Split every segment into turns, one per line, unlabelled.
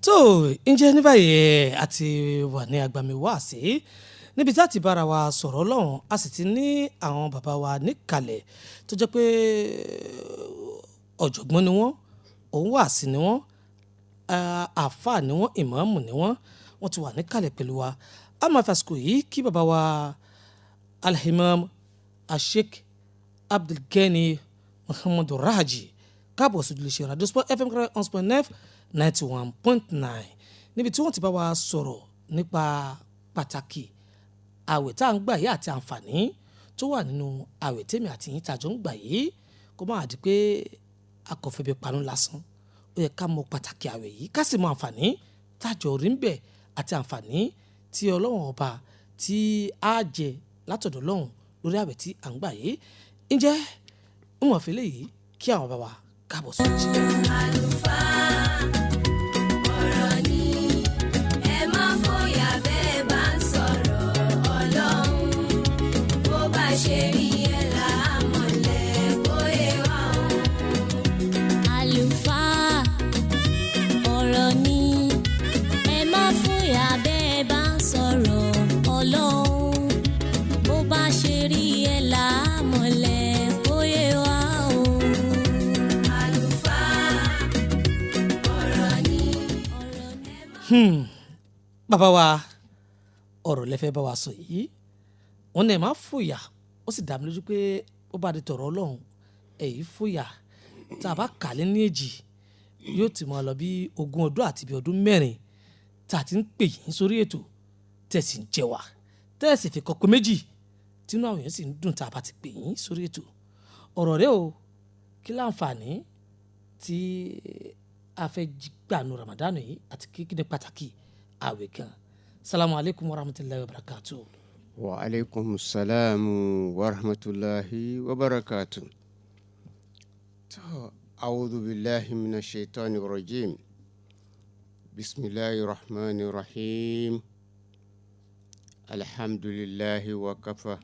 tó ǹjẹ́ ní báyìí àti wà ní agbami wá sí níbi tí a ti bára wa sọ̀rọ̀ Ọlọ́run a sì ti ní àwọn bàbá wa níkàlẹ̀ tó jẹ́ pé ọ̀jọ̀gbọ́n ni wọ́n òun wà sí ni wọ́n àáfàá ni wọ́n ìmáàmù ni wọ́n ti wà níkàlẹ̀ pẹ̀lú wa a máa fi àsìkò yìí kí bàbá wa Imam Sheikh Abdul Ganiy Muhammadu Raji káàbọ̀ sí ojúlé Radio Sport FM 91.9 níbi tí wọ́n ti bá wa sọ̀rọ̀ nípa pàtàkì àwẹ̀ tá à ń gbà yìí àti àǹfààní tó wà nínú àwẹ̀ tèmi àti yín tàjọ ń gbà yìí kó má di pé akọ̀fẹ́bẹ̀ panu lásán ó yẹ ká mọ pàtàkì àwẹ̀ yìí ká sì mọ àǹfààní tájọ rí ń bẹ̀ àti àǹfààní tí Ọlọ́run ọba tí á jẹ látọ̀dọ̀ Ọlọ́run lórí àwẹ̀ tí à ń gbà yìí ǹjẹ́ ń wọ̀n fẹ́lẹ́ yìí kí àwọn bàbá wa káàbọ̀ sí i.
ọ̀rọ̀ ni ẹ má fòyà bẹ́ẹ̀ bá ń sọ̀rọ̀ Ọlọ́run bó bá ṣe rí ẹ láàmọ̀lẹ́ bóyá wà ó. àlùfáà ọ̀rọ̀ ni ẹ má fòyà bẹ́ẹ̀ bá ń sọ̀rọ̀ Ọlọ́run bó bá ṣe rí ẹ láàmọ̀lẹ́ bóyá wà ó.
bàbá wa ọ̀rọ̀ lẹ́fẹ́ bá wa sọ yìí wọ́n ní ẹ̀ máa fòyà ó sì dá mi lójú pé ó bá di tọ̀rọ̀ Ọlọ́run èyí fòyà tá a bá kà lé ní èjì yóò ti máa lọ bí 20 ọdún àti bí ọdún 4 tá a ti ń pè yín sórí ètò tẹ̀sí ń jẹ wá tẹ̀sí fi kọ́kọ́ méjì tínú àwọn èèyàn sì ń dùn tá a bá ti pè yín sórí ètò ọ̀rọ̀ rẹ o kí láǹfààní tí a fẹ́ gbàánu Ramadan yìí àti kí ni pàtàkì àwẹ̀ gan. Salamu alaikum wa rahmatulahi wa barakatuh.
Wa alaikum salamu wa rahmatulahi wa barakatuh. A'udhu billahi minash shaitani rajim. Bismillahir rahmanir rahim. Alhamdulillahi wa kafa.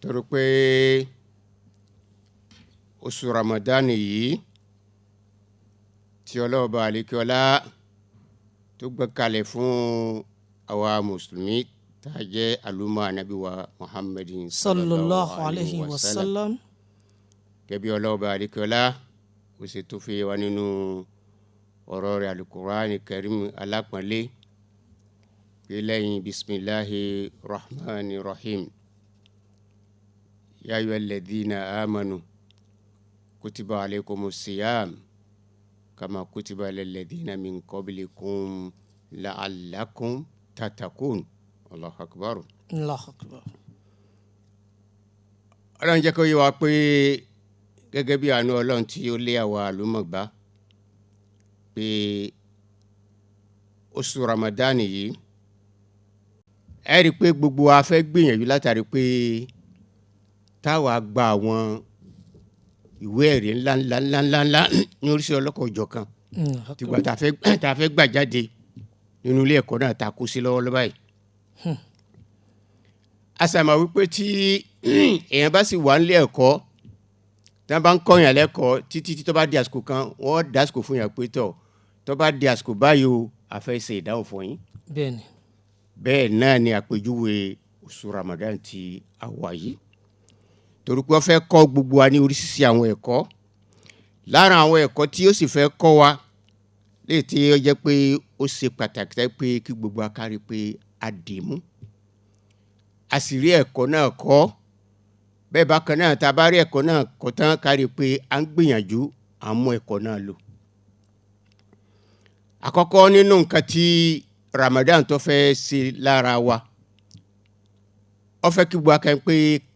Torí pé oṣù Ramadan yìí tí ọlọ́ọ̀bá àlékiọlá tó gbé kalẹ̀ fún àwa mùsùlùmí tá a jẹ́ àlùmọ́ ànábì wa Muhammadin
sallallahu alayhi wa sallam.
Gẹ́bí ọlọ́ọ̀bá àlékiọlá ó sì tó fi wá nínú ọ̀rọ̀ rẹ̀ Al-Qur'ani Karim alápọ̀nlé pé lẹ́yìn bismillahi rahmani rahim ya ayyuhal ladhina amanu kutiba alaykumus siyam kama kutiba lilladhina min qablikum la'allakum tattaqun. Allahu akbar.
Allahu akbar.
Ọlọ́run jẹ́ kó yé wa pé gẹ́gẹ́ bí àánú Ọlọ́run tí ó lé àwa àlùmọ̀gbá pé oṣù Ramadan yìí ẹ rí i pé gbogbo wa fẹ́ gbìyànjú látàrí pé táwa gba àwọn ìwé ẹ̀rí ńláńláńláńlá ní oríṣi ọlọ́kọ̀ òjọ̀ kan tìgbà tá a fẹ́ gbà jáde nínú ilé ẹ̀kọ́ náà ta kú sí lọ́wọ́ báyìí. a sàmà wípé tí èèyàn bá sì wà nílé ẹ̀kọ́ tí wọ́n bá ń kọ́yàn lẹ́kọ̀ọ́ títí tó bá di àsìkò kan wọ́n dá àsìkò fún yàn pé tó bá di àsìkò báyìí o a fẹ́ ṣe ìdáhùn fún yín. bẹ́ẹ̀ náà ni àpèjúwe oṣù Ramadan tí a wà yìí torí pé wọ́n fẹ́ kọ́ gbogbo wa ní oríṣiríṣi àwọn ẹ̀kọ́ lára àwọn ẹ̀kọ́ tí ó sì fẹ́ kọ́ wa lè tí ó jẹ́ pé ó ṣe pàtàkì tẹ́ pé kí gbogbo wa kárí pé a dì mú a sì rí ẹ̀kọ́ náà kọ́ bẹ́ẹ̀ bákan náà tá a bá rí ẹ̀kọ́ náà kọ́ tán kárí pé à ń gbìyànjú à ń mú ẹ̀kọ́ náà lò. àkọ́kọ́ nínú nǹkan tí Ramadan tó fẹ́ ṣe lára wa ó fẹ́ kí gbogbo wa kàn pé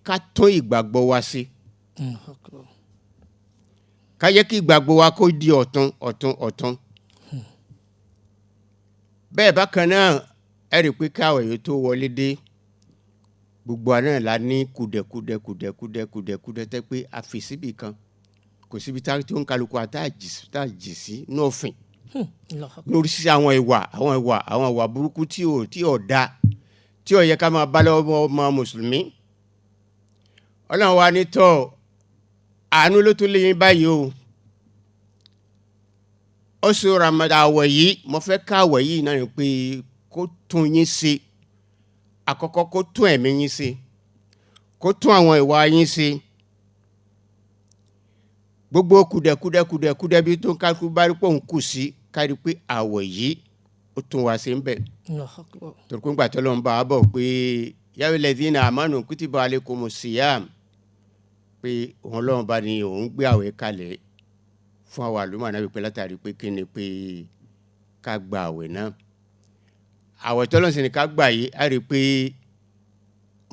ká tún ìgbàgbọ́ wa sí. ká yẹ kí ìgbàgbọ́ wa kó di ọ̀tun. bẹ́ẹ̀ bákan náà ẹ rí i pé káwé yìí tó wọlé dé gbogbo àná la ní kùdẹ̀kùdẹ̀ tẹ́ pé a fi síbì kan kò síbi tá tó ń kálukú àtà jì sí nófin lórí sí àwọn ìwà burúkú tí ò da tí ò yẹ ká máa bá lọ́wọ́ ọmọ mùsùlùmí. Ọlọ́run wa ní tọ́ àánú ló tún lé yín báyìí o oṣù Ramadan àwẹ̀ yìí mo fẹ́ ká àwẹ̀ yìí náà ni pé kó tún yín ṣe àkọ́kọ́ kó tún ẹ̀mí yín ṣe kó tún àwọn ìwà yín ṣe gbogbo kùdẹ̀kùdẹ̀ bí tó ń kálukú bá rí pé òun kù sí kárí pé àwẹ̀ yìí ó tún wá sí ń bẹ̀ torí pé gbàtọ́ ló ń bá a bọ̀ pé ya ayyuhalladhina amanu kutiba alaykumus siyam pé òun lọ́wọ́ bá ní òun gbé àwẹ̀ kalẹ̀ fún àwọn àlùmọ́ náà wípé látàrí pé kí ni pé ká gba àwẹ̀ náà àwẹ̀ tọ́lọ́ sí ni ká gbà yìí á rí i pé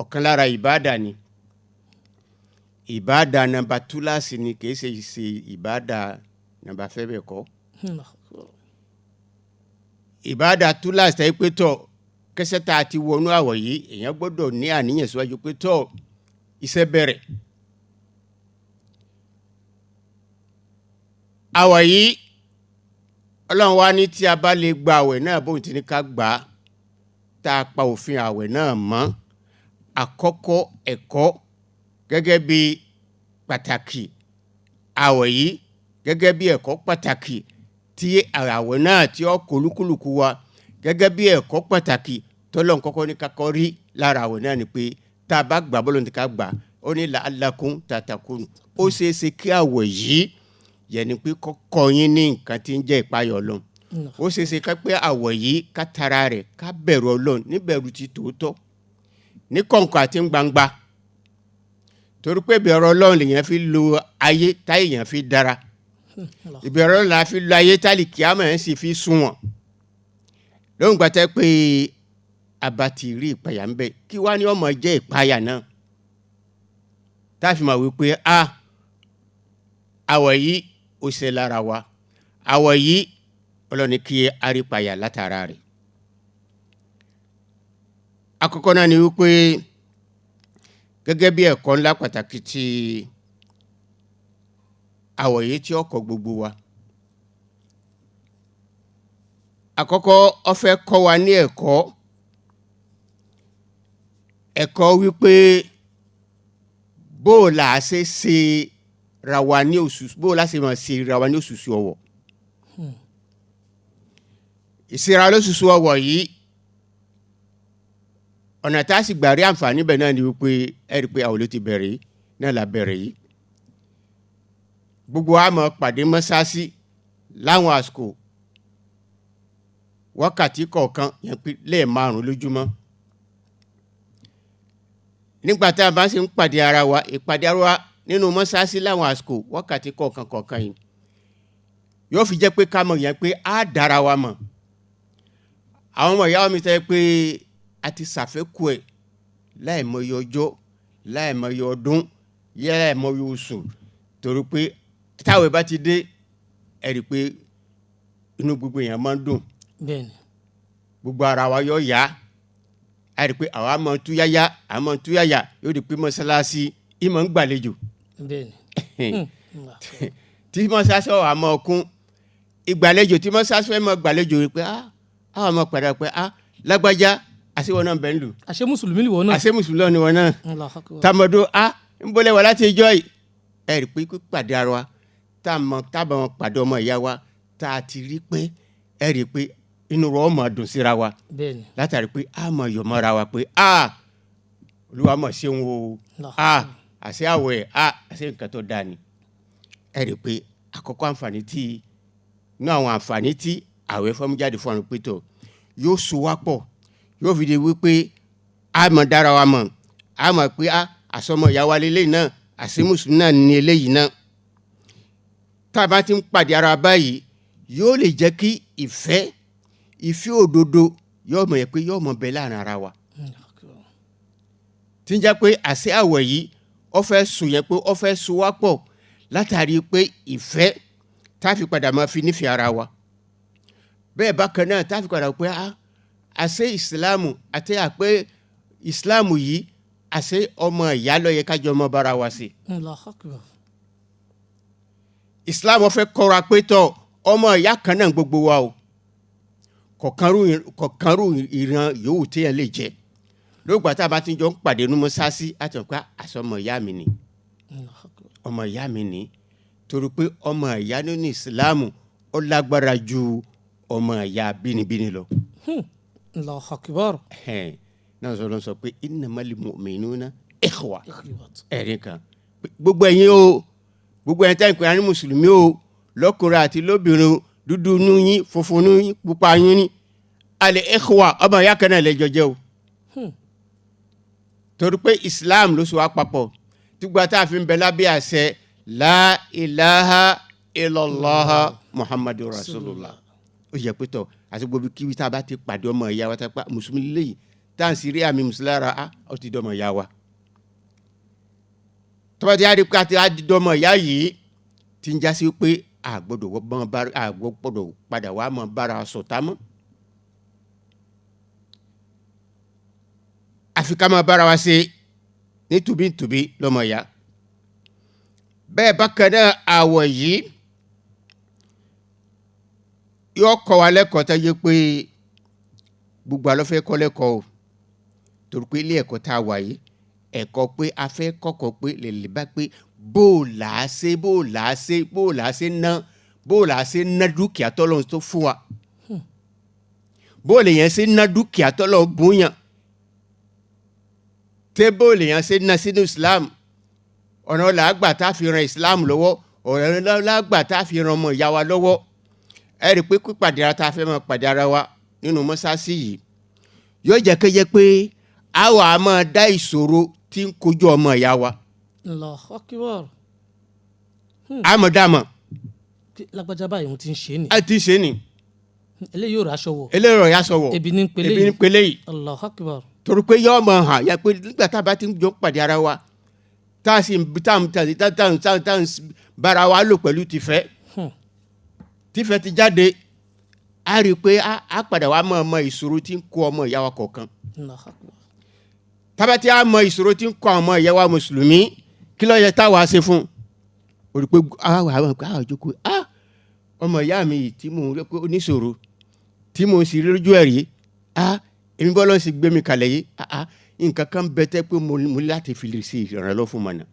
ọ̀kan lára ìbáàdà ni ìbáàdà nàmbà túláàsì ni kì í ṣe ìbáàdà nàmbà fẹ́ bẹ̀ kọ́ ìbáàdà túláàsì tẹ́ pé tọ̀ kẹsẹ́ tá a ti wọnú àwẹ̀ yìí èèyàn gbọ́dọ̀ ní àníyàn síwájú pé tọ̀ iṣẹ́ bẹ̀rẹ̀ àwẹ̀ yìí Ọlọ́run wá ní tí a bá lè gba àwẹ̀ náà bóun ti ní ká gbà á tá a pa òfin àwẹ̀ náà mọ́ àkọ́kọ́ ẹ̀kọ́ gẹ́gẹ́ bí pàtàkì àwẹ̀ yìí gẹ́gẹ́ bí ẹ̀kọ́ pàtàkì tí àwẹ̀ náà tí ó kọlùkùlùkù wa gẹ́gẹ́ bí ẹ̀kọ́ pàtàkì tọ́lọ́run kọ́kọ́ ní kakọ́ rí lára àwẹ̀ náà ni pé tá a bá gbà bọ́lọ̀ ní ká gbà ó ní la'allakum tattaqun ó ṣeé ṣe kí àwẹ̀ yìí yẹni pé kọ́kọ́ yín ní nǹkan tí ń jẹ́ ìpayọ̀ Ọlọ́run ó ṣeé ṣe ká pé àwẹ̀ yìí ká tara rẹ̀ ká bẹ̀rù Ọlọ́run níbẹ̀rù ti tòótọ́ ní kọ̀ǹkọ̀ àti gbangba torí pé ìbẹ̀rù Ọlọ́run lèèyàn fi lo ayé táyé èèyàn fi dára ìbẹ̀rù Ọlọ́run la fi lo ayé táyé kíámà ẹ̀ sì fi sunwọ̀n lóhùn gbàtẹ́ pé abati rí ìpayà ń bẹ kí wá ní ọmọ jẹ́ ìpayà náà tá a fi máa wí pé àwẹ̀ yìí ó ṣe lára wa àwẹ̀ yìí Ọlọ́run kí a rí ìpayà látara rẹ̀ àkọ́kọ́ náà ni wípé gẹ́gẹ́ bí ẹ̀kọ́ ńlá pàtàkì tí àwẹ̀ yìí tí ó kọ́ gbogbo wa àkọ́kọ́ ó fẹ́ kọ́ wa ní ẹ̀kọ́ wípé bó la ṣe ṣe ra wa ní òṣùṣù bó la ṣe máa ṣe ra wa ní òṣùṣù ọwọ̀ ìṣera lóṣùṣù ọwọ̀ yìí ọ̀nà tá a sì gbà rí àǹfààní bẹ̀ náà ni wípé ẹ̀rí pé àwọn ló ti bẹ̀rẹ̀ yìí náà la bẹ̀rẹ̀ yìí gbogbo a máa pàdé mọ́sáàsì láwọn àsìkò wákàtí kọ̀ọ̀kan yẹn pé lẹ́ẹ̀márùn lójúmọ́ nígbà tá a bá ṣe ń pàdé ara wa ìpàdé ara wa nínú mọ́sáàsì láwọn àsìkò wákàtí kọ̀ọ̀kan yìí yóò fi jẹ́ pé ká mọ̀ yẹn pé á dára wa mọ̀ àwọn ọmọ ìyá mi tẹ́ pé a ti ṣàfẹ́kù ẹ̀ láìmọye ọjọ́ láìmọye ọdún láìmọye oṣù torí pé táwọn bá ti dé ẹ̀rí pé inú gbogbo èèyàn máa ń dùn gbogbo ara wa yóò yá ẹ̀rí pé àwa máa ń túyáyá yóò di pé mọ́sálásí ìmọ̀ ń gbàlejò tí mọ́sálásí ọ̀ àmọ́ ọkún ìgbàlejò tí mọ́sálásí fẹ́ mọ́ gbàlejò rí pé àwọn ọmọ padà pé lágbájá àṣẹ wọn náà bẹ̀ ń lù. àṣẹ mùsùlùmí ni wọn náà. àṣẹ mùsùlùmí ni wọn náà. tàmọ̀dọ̀ ń bọ́lẹ̀ wá láti ìjọ yìí. ẹ rí i pé pàdé ara wa tábà wọn pàdé ọmọ ìyá wa tá a ti rí pé ẹ rí i pé inú rẹ̀ ọmọ dùn síra wa. bẹ́ẹ̀ni. látàrí pé a mọ̀ yọ̀ mọ́ra wa pé olúwa mọ̀ ṣeun o àṣẹ àwẹ̀ àṣẹ nǹkan tó dáa ni. ẹ rí i pé àkọ́kọ́ àǹfààní inú àwọn àǹfààní tí àwẹ̀ fọ́mú jáde fún àwọn pétọ̀ yóò so wá pọ̀ yóò fi de wípé a mọ̀ dára wa mọ̀ a mọ̀ pé àsọmọ ìyá wa lélẹ́yìn náà àṣẹ mùsùlùmí náà ní eléyìí náà tá a bá ti ń pàdé ara báyìí yóò lè jẹ́ kí ìfẹ́ òdodo yóò mọ̀ yẹ pé yóò mọ̀ bẹ láàrin ara wa tí ń jẹ́ pé àṣẹ àwẹ̀ yìí ó fẹ́ sùn yẹn pé ó fẹ́ so wá pọ̀ látàrí pé ìfẹ́ tá a fi padà máa fi nífẹ̀ẹ́ ara wa bẹ́ẹ̀ bákan náà tá a fi padà pé àṣẹ ìsìláàmù àti àpé ìsìláàmù yìí àṣẹ ọmọ ìyá ló yẹ kájọ ọmọ bára wa sí. ìsìláàmù fẹ́ kọ́ra pé tọ́ ọmọ ìyá kan náà gbogbo wa o kọ̀ọ̀kanrú ìran yòówù téèyàn lè jẹ́ lóògbà tá a bá ti jọ ń pàdé ní mọ́sáàsì àti ọ̀pá àṣọ ọmọ ìyá mi ni ọmọ ìyá mi ni torí pé ọmọ ìyá nínú ìsìláàmù ó ó lágbára ju ọmọ ìyá bínibíni lọ.
Allahu akbar.
náà sọ pé innamal mu'minuna ikhwa ẹ̀rín kan gbogbo ẹ̀yin o gbogbo ẹ̀yin tẹ́ ń pè ní mùsùlùmí o lọ́kùnrin àti lóbìnrin dúdú nú yín funfun nú yín pupa yín ní alẹ́ ikhwa ọmọ ìyá kan náà lẹ́jọ́ jẹ́ o. torí pé Islam ló so wá papọ̀ tígbà tá a fi ń bẹ lábẹ́ àṣẹ la ilaha illallah muhammadu rasulullah ó yẹ pé tọ̀ àti gbogbo kíbi tá a bá ti pàdé ọmọ ìyá wa tá a pa mùsùlùmí lẹ́yìn tá à ń sì rí àmì mùsùlùmí ara ó ti dọ́mọ ìyá wa. tọ́ba tí a rí ká ti á di dọ́mọ ìyá yìí ti ń jásí pé àgbọ̀dọ̀ padà wá mọ́ bára sọ̀tá mọ́. àfi ká máa bára wa ṣe ní tùbí lọ́mọ ìyá. bẹ́ẹ̀ bákan náà àwọ̀ yìí yóò kọ́ wa lẹ́kọ̀ọ́ tó yẹ pé gbogbo àlọ́ fẹ́ kọ́ lẹ́kọ̀ọ́ o torí pé ilé ẹ̀kọ́ tá a wà yìí ẹ̀kọ́ pé a fẹ́ kọ́kọ́ pé lè bá pé bó là á ṣe ná dúkìá tọ́lọ́ tó fún wa bó lè yẹn ṣe ná dúkìá tọ́lọ́ bùnyàn tẹ́ bó lè yẹn ṣe ná sínú Islam ọ̀nà làágbà tá a fi ran Islam lọ́wọ́ ọ̀nà làágbà tá a fi ran ọmọ ìyá wa lọ́wọ́ ẹ rí i pé pípàdé ara tá a fẹ́ máa pàdé ara wa nínú mọ́sáàsì yìí yóò jẹ́ kéye pé a wà á máa dá ìṣòro tí ń kojú ọmọ ìyá wa.
Allahu akbar.
àmọ́ dàmọ́.
lágbájá báyìí mo ti ń ṣe ni.
a ti ń ṣe ni.
eléyìí yóò raṣọ wọ̀.
eléyìí yóò raṣọ wọ̀.
ebi ní pele yìí. Allahu akbar.
torí pé yóò máa hàn yẹ pé nígbà tá a bá ti ń jọ pàdé ara wa tá a sì ń bára wa lò pẹ̀lú tìfẹ́ tífẹ́ ti jáde a rí i pé a padà wá mọ ìṣòro tí ń kó ọmọ ìyá wa kọ̀ọ̀kan. tábàtí a mọ ìṣòro tí ń kó ọmọ ìyá wa mùsùlùmí kí ló yẹ táwa ṣe fún o rí i pé àwọn ìjókòó ọmọ ìyá mi yìí tí mò ń rí pé oníṣòro tí mò ń sì rí lójú ẹ̀ rí èmi bọ́ lọ́n sì gbé mi kalẹ̀ yìí nǹkan kan bẹ tẹ́ pé mo ní láti fi lè ṣe ìrànlọ́wọ́ fún mọ̀nà.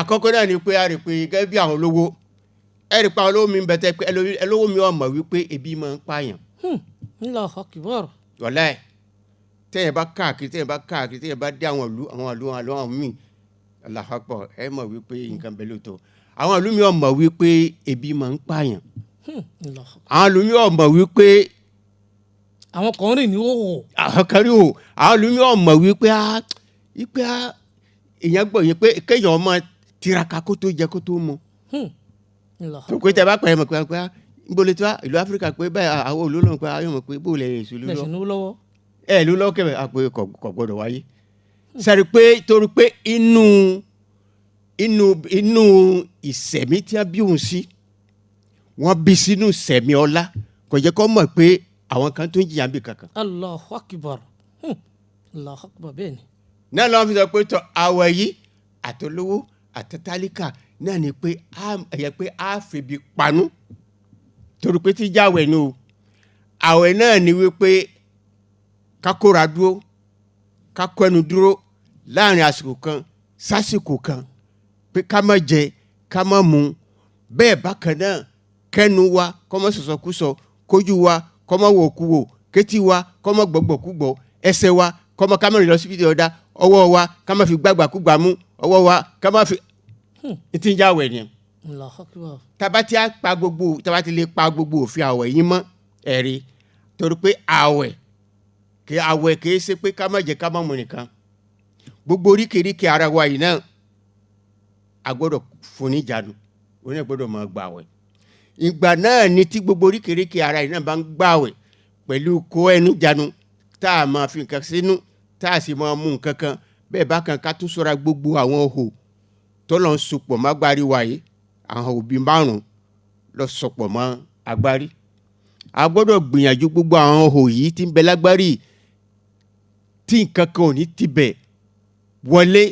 àkọ́kọ́ náà ni pé a rí i pé gẹ́gẹ́ bí àwọn olówó ẹ̀rì pa olówó mi bẹ̀tẹ̀ pé olówó mi ọmọ wípé ebi máa ń pààyàn.
Allahu akbar.
wọ́lá ẹ̀ tẹ́yìn bá káàkiri tẹ́yìn bá dé àwọn ìlú mi Allahu akbar ẹ̀ mọ̀ wípé nǹkan bẹ̀ lóòótọ́ àwọn ìlú mi ọmọ wípé ebi máa ń pààyàn. àwọn ìlú mi ọmọ wípé.
àwọn kan rìn ní òhò.
àwọn kan rìn òhò àwọn ìlú mi ọmọ wípé èèyàn gbọ́ yín pé kéèyàn ọmọ tiraka kó tó jẹ kó tó mu. tó pé tẹ bá pẹ̀lú mọ̀ pé nbọ̀lẹ̀ tí wá ìlú Áfíríkà pé bẹ́ẹ̀ àwọn olólùwọ̀n pé ayọ̀ mọ̀ pé bó lẹ̀ èso lọ́wọ́ ẹ̀ ló lọ́wọ́ kẹ̀mẹ̀ àpò kò gbọ́dọ̀ wáyé. sẹ́ni pé torí pé inú ìsẹ̀mí tí a bí òun sí wọ́n bí sínú ìsẹ̀mí ọlá kò jẹ́ kó mọ̀ pé àwọn kan tó ń jìyà bí kankan.
Allahu akbar. Allahu akbar bẹ́ẹ̀ ni.
náà lọ́wọ́ fi sọ pé tọ́ àwọ̀ yìí àtolówó àtàtàlíkà náà ni pé a febi panu torí pé tí jáwé ni o àwẹ̀ náà ni wípé ká kóra dúró ká kó ẹnu dúró láàrin àsìkò kan sásìkò kan pé ká má jẹ ká má mu bẹ́ẹ̀ bákan náà kẹ́nu wa kó má sọ̀sọ̀kúsọ kójú wa kó má wòkúwò kétí wa kó má gbọ́gbọ́kúgbọ́ ẹsẹ̀ wa kó má ká má rìn lọ síbi tí ọ̀dà ọwọ́ wa ká má fi gbàgbàkúgbà mú ọwọ́ wa ká má fi ti ń jáwé ni. tabati lè pa gbogbo òfin àwẹ̀ yín mọ́ ẹ̀rí torí pé àwẹ̀ kìí ṣe pé ká má jẹ ká má mu nìkan gbogbo oríkèéríkèé ara wa yìí náà a gbọ́dọ̀ fún ní ìjánu òun náà gbọ́dọ̀ máa gbààwẹ̀ ìgbà náà ni tí gbogbo oríkèéríkèé ara yìí náà bá ń gbààwẹ̀ pẹ̀lú kó ẹnu jánu tá a máa fi nǹkan sínú tá a sì máa mú nǹkan kan bẹ́ẹ̀ bá kan ká tún ṣọ́ra gbogbo àwọn ohò tọ́lọ̀ ń sopọ̀ mọ́ agbárí wa yìí àwọn òbí 5 lọ sopọ̀ mọ́ agbárí a gbọ́dọ̀ gbìyànjú gbogbo àwọn ohò yìí tí ń bẹ lágbárí tí nǹkan kan ò ní tibẹ̀ wọlé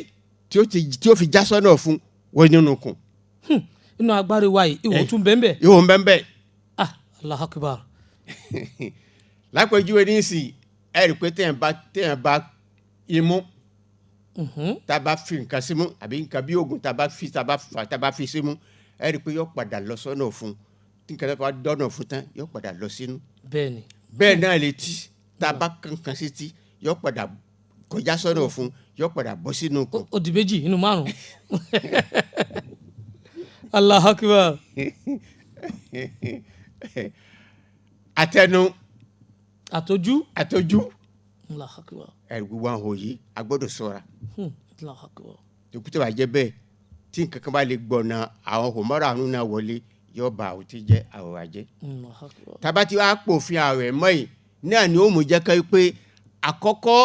tí ó fi já sọ́nà fún wọ́n nínú kùn.
inú agbárí wa yìí ìwò tún bẹ́ẹ̀ bẹ́ẹ̀.
ìwò ń bẹ́ẹ̀ bẹ́ẹ̀.
Allahu akbar.
lápẹjúwe ní ìsìn ẹ rí i pé téèyàn bá imú tá a bá fi nǹkan símú àbí nǹkan bí oògùn tá a bá fi símú ẹ rí i pé yóò padà lọ sọ́nà fún tí nǹkan tó bá dọ́nà fún tán yóò padà lọ sínú.
bẹ́ẹ̀ni.
bẹ́ẹ̀ náà létí tá a bá kankan sí tí yóò padà kọjá sọ́nà fún yóò padà bọ́ sínú kù.
ó di méjì inú márùn. Allahu Akbar.
Àtẹnu.
Àtọjú. Allahu Akbar.
ẹ̀rù gbogbo àwọn òyì a gbọ́dọ̀ ṣọ́ra.
Allahu Akbar.
tòkútà bá jẹ́ bẹ́ẹ̀ tí nǹkan kan bá lè gbọ̀nà àwọn hòmọ́rà àánú náà wọlé yóò bá àwọn tí jẹ́ àwọ̀ àjẹ́. tábà tí wàá pòfin àwẹ̀ mọ́ yìí náà ni ó mú jẹ́ ká pé àkọ́kọ́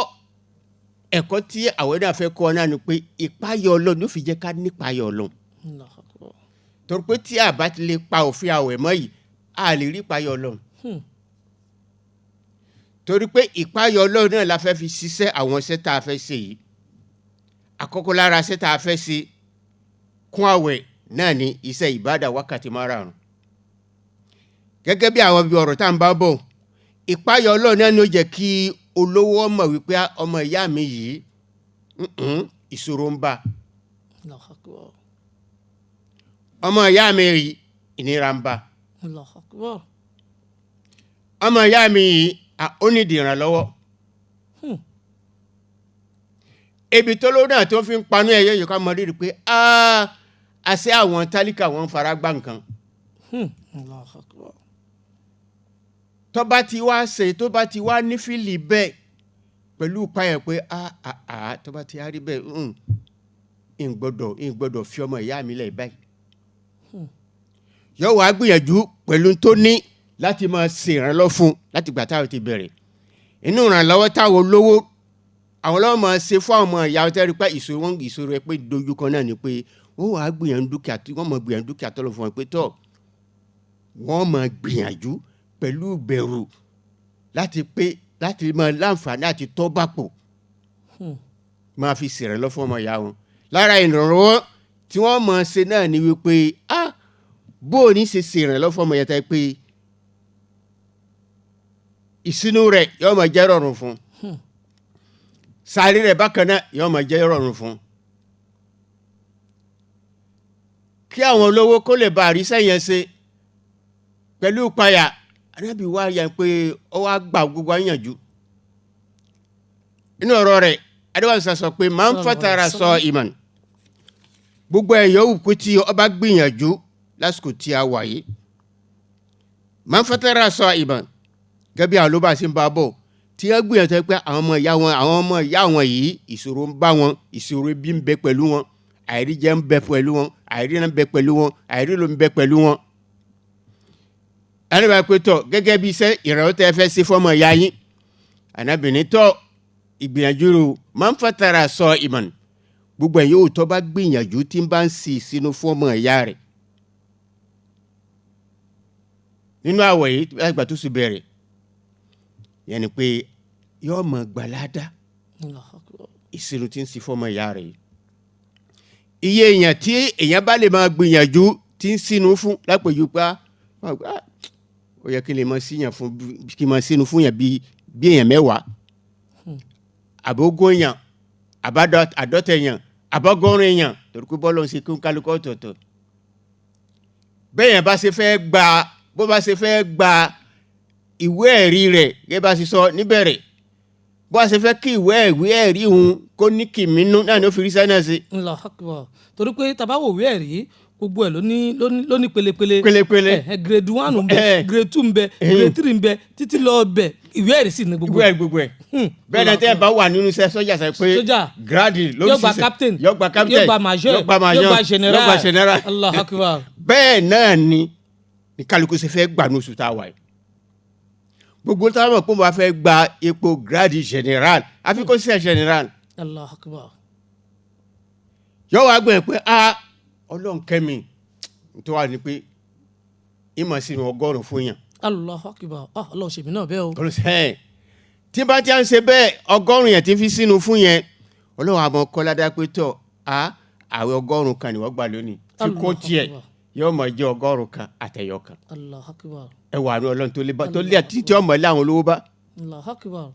ẹ̀kọ́ tí àwẹ̀ náà fẹ́ kọ́ náà ni pé ìpáyọ̀ Ọlọ́run ló fi jẹ́ ká nípáyọ̀ Ọlọ́run. torí pé tí a bá ti lè pa òfin àwẹ̀ mọ́ yìí a lè rí ìpáyọ̀ Ọlọ́run. torí pé ìpáyọ̀ Ọlọ́run náà la fẹ́ fi ṣiṣẹ́ àwọn iṣẹ́ tá a fẹ́ ṣe yìí. àkọ́kọ́ lára iṣẹ́ tá a fẹ́ ṣe kún àwẹ̀ náà ni iṣẹ́ ìbádà wákàtí márààrún. gẹ́gẹ́ bí àwọn ibi ọ̀rọ̀ tá à ń bá bọ̀ ìpáyọ̀ Ọlọ́run náà ni ó jẹ́ kí olówó ọmọ wípé ọmọ ìyá mi yìí ìṣòro ń bá ọmọ ìyá mi yìí ìnira ń bá ọmọ ìyá mi yìí ó ní ìdìrànlọ́wọ́. ebi tó ló náà tó fi ń panú ẹyẹ yìí ká mọ rírì pé àṣẹ àwọn tálíkà wọn ń fara gbá nǹkan. tó bá ti wá ṣe tó bá ti wá ní fílì bẹ́ẹ̀ pẹ̀lú ìpayà pé tó bá ti á rí bẹ́ẹ̀ ń gbọ́dọ̀ fi ọmọ ìyá mi lẹ̀ báyìí. yóò wá gbìyànjú pẹ̀lú tó ní láti máa ṣe ìrànlọ́wọ́ fún láti gbà táwọn ti bẹ̀rẹ̀. inú ìrànlọ́wọ́ táwọn olówó àwọn ọlọ́wọ́ máa ṣe fún àwọn ọmọ ìyá ọtẹ́ rí pé ìṣòro ẹ pé dojú kan náà ni pé wọ́n wàá gbìyànjú dúkìá wọ́n máa gbìyànjú dúkìá tọ́lọ̀ fún wọn pé tọ́ wọ́n máa gbìyànjú pẹ̀lú ìbẹ̀rù láti máa láǹfààní àti tọ́ bàpò máa fi ṣèrànlọ́wọ́ fún ọmọ ìyá wọn. lára ìrànlọ́wọ́ tí wọ́n máa ṣe náà ni wípé bó o ní ṣe ṣèrànlọ́wọ́ fún ọmọ ìyá tá pé ìsinú rẹ̀ yóò máa jẹ́ rọrùn fún sáré rẹ̀ bákan náà yóò máa jẹ́ rọrùn fún. kí àwọn olówó kó lè bá àrísẹ́ yẹn ṣe pẹ̀lú ìpayà Ànábì wá yẹn pé ó wá gbà gbogbo àyànjú. inú ọ̀rọ̀ rẹ̀ adéwàsá sọ pé máa ń fàtàrà sọ ìmàn gbogbo ẹ̀yọ́ òkú tí ọba gbìyànjú lásìkò tí a wà yìí máa ń fàtàrà sọ ìmàn gẹ́gẹ́ bí àwọn ló bá ṣe ń bá bọ̀ tí wọ́n gbìyànjú pé àwọn ọmọ ìyá wọn yìí ìṣòro ń bá wọn ìṣòro bí ń bẹ pẹ̀lú wọn àìríjẹ ń bẹ pẹ̀lú wọn àìríná ń bẹ pẹ̀lú wọn àìrílò ń bẹ pẹ̀lú wọn. Ànábì pé tọ̀ gẹ́gẹ́ bí iṣẹ́ ìrànwọ́ tẹ́ fẹ́ ṣe fọ́mọ ìyá yín Ànábì ní tọ́ ìgbìyànjú rò máa ń fàtàrà sọ ìmọ̀ gbogbo ẹ̀yin òótọ́ bá gbìyànjú tí ń bá ń sì sínú fọ́mọ ìyá rẹ̀ nínú àwẹ̀ yìí lágbà tó sì bẹ̀rẹ̀ yẹn ni pé yóò mọ̀ gbàládá ìsinú tí ń sì fọ́mọ ìyá rẹ̀ yìí. iye èèyàn tí èèyàn bá lè máa gbìyànjú tí ń sínú fún lápèjú pa ó yẹ kí n lè máa síyàn fún kí n máa sínú fún yàn bí èèyàn 10 àbógún èèyàn àdọ́tẹ̀ èèyàn àbọ́gọ́rùn èèyàn torí pé bọ́ọ̀lù ń ṣe kí n kálukọ́ ọ̀tọ̀ọ̀tọ̀. bẹ́ẹ̀ yẹn bó bá ṣe fẹ́ gba ìwé ẹ̀rí rẹ̀ gẹ́gẹ́ bá ṣe sọ níbẹ̀rẹ̀ bó a ṣe fẹ́ kí ìwé ẹ̀rí òun kó ní kìmínú náà ní ó fi rí sáyẹ́nà sí.
Allahu Akbar. torí pé tá bá wò ìwé ẹ̀rí gbogbo ẹ̀ ló ní pelepele grade 1 ń bẹ grade 2 ń bẹ grade 3 ń bẹ títí lọ bẹ ìwé ẹ̀rí sì ní gbogbo ẹ̀.
bẹ́ẹ̀ náà tẹ́ ẹ bá wà nínú iṣẹ́ sọ́jà sọ pé grade ló ń ṣiṣẹ́ yóò gba captain
yóò gba major yóò gba general. Allahu Akbar.
bẹ́ẹ̀ náà ni kálukú ṣe fẹ́ gbà ní oṣù tá a wà yìí gbogbo táwọn mọ̀ pé wọ́n bá fẹ́ gba ipò grade general àfi kó ṣe general.
Allahu Akbar.
yóò wá gbẹ̀ pé Ọlọ́run kẹ́mi tó wà ní pé ìmọ̀ sínú 100 fún yàn.
Allahu Akbar. Ọlọ́run ṣèmi náà bẹ́ẹ̀ o.
tí bá ti à ń ṣe bẹ́ẹ̀ 100 yẹn ti fi sínú fún yẹn Ọlọ́run àmọ́ kọ́ládá pé tọ̀ àwẹ̀ 100 kan ni wọ́n gbà lónìí tí kò tiẹ̀ yóò mọ̀ jẹ́ 100 kan àtẹ̀yọ kan.
Allahu Akbar.
ẹ wà ní Ọlọ́run tó lé títí ọmọ ilé àwọn olówó bá.
Allahu Akbar.